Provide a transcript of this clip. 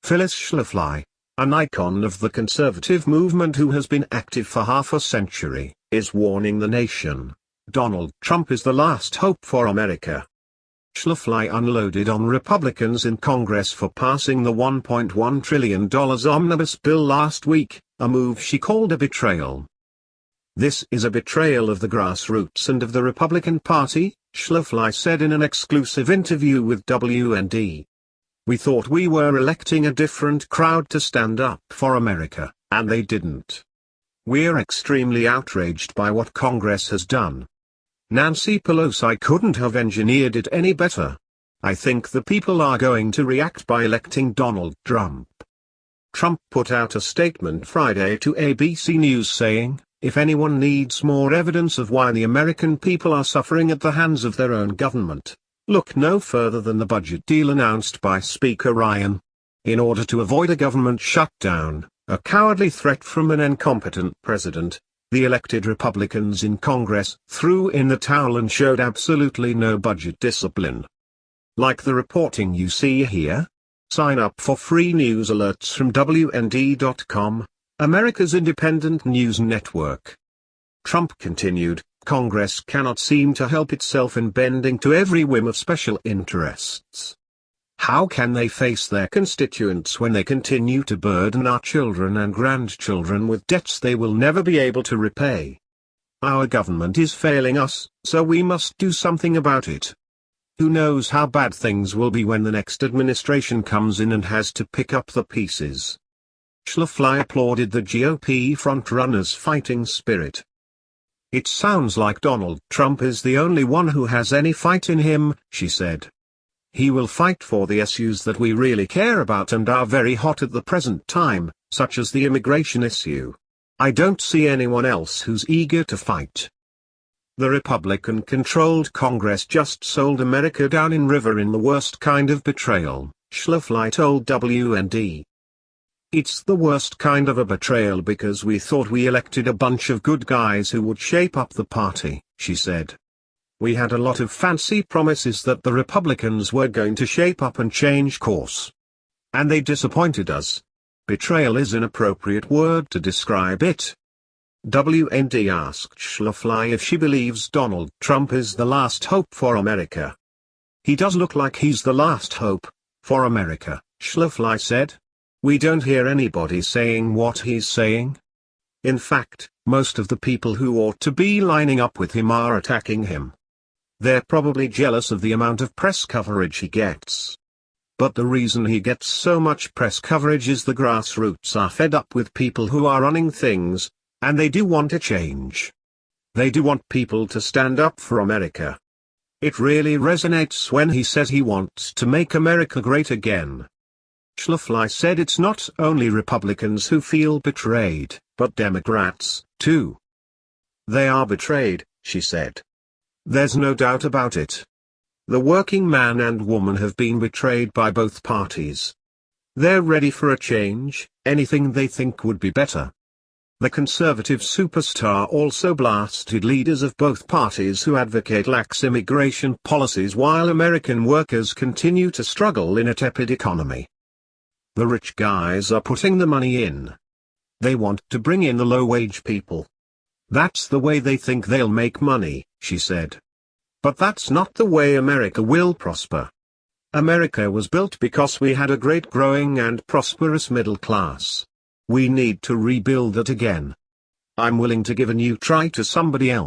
Phyllis Schlafly, an icon of the conservative movement who has been active for half a century, is warning the nation. Donald Trump is the last hope for America. Schlafly unloaded on Republicans in Congress for passing the $1.1 trillion omnibus bill last week, a move she called a betrayal. "This is a betrayal of the grassroots and of the Republican Party," Schlafly said in an exclusive interview with WND. "We thought we were electing a different crowd to stand up for America, and they didn't. We're extremely outraged by what Congress has done. Nancy Pelosi couldn't have engineered it any better. I think the people are going to react by electing Donald Trump." Trump put out a statement Friday to ABC News saying, "If anyone needs more evidence of why the American people are suffering at the hands of their own government, look no further than the budget deal announced by Speaker Ryan. In order to avoid a government shutdown, a cowardly threat from an incompetent president, the elected Republicans in Congress threw in the towel and showed absolutely no budget discipline. Like the reporting you see here? Sign up for free news alerts from WND.com, America's independent news network." Trump continued, "Congress cannot seem to help itself in bending to every whim of special interests. How can they face their constituents when they continue to burden our children and grandchildren with debts they will never be able to repay? Our government is failing us, so we must do something about it. Who knows how bad things will be when the next administration comes in and has to pick up the pieces." Schlafly applauded the GOP frontrunner's fighting spirit. "It sounds like Donald Trump is the only one who has any fight in him," she said. "He will fight for the issues that we really care about and are very hot at the present time, such as the immigration issue. I don't see anyone else who's eager to fight." The Republican-controlled Congress just sold America down in river in the worst kind of betrayal, Schlafly told WND. "It's the worst kind of a betrayal because we thought we elected a bunch of good guys who would shape up the party," she said. "We had a lot of fancy promises that the Republicans were going to shape up and change course. And they disappointed us. Betrayal is an appropriate word to describe it." WND asked Schlafly if she believes Donald Trump is the last hope for America. "He does look like he's the last hope for America," Schlafly said. "We don't hear anybody saying what he's saying. In fact, most of the people who ought to be lining up with him are attacking him. They're probably jealous of the amount of press coverage he gets. But the reason he gets so much press coverage is the grassroots are fed up with people who are running things, and they do want a change. They do want people to stand up for America. It really resonates when he says he wants to make America great again." Schlafly said it's not only Republicans who feel betrayed, but Democrats, too. "They are betrayed," she said. "There's no doubt about it. The working man and woman have been betrayed by both parties. They're ready for a change, anything they think would be better." The conservative superstar also blasted leaders of both parties who advocate lax immigration policies while American workers continue to struggle in a tepid economy. "The rich guys are putting the money in. They want to bring in the low-wage people. That's the way they think they'll make money," she said. "But that's not the way America will prosper. America was built because we had a great growing and prosperous middle class. We need to rebuild it again. I'm willing to give a new try to somebody else."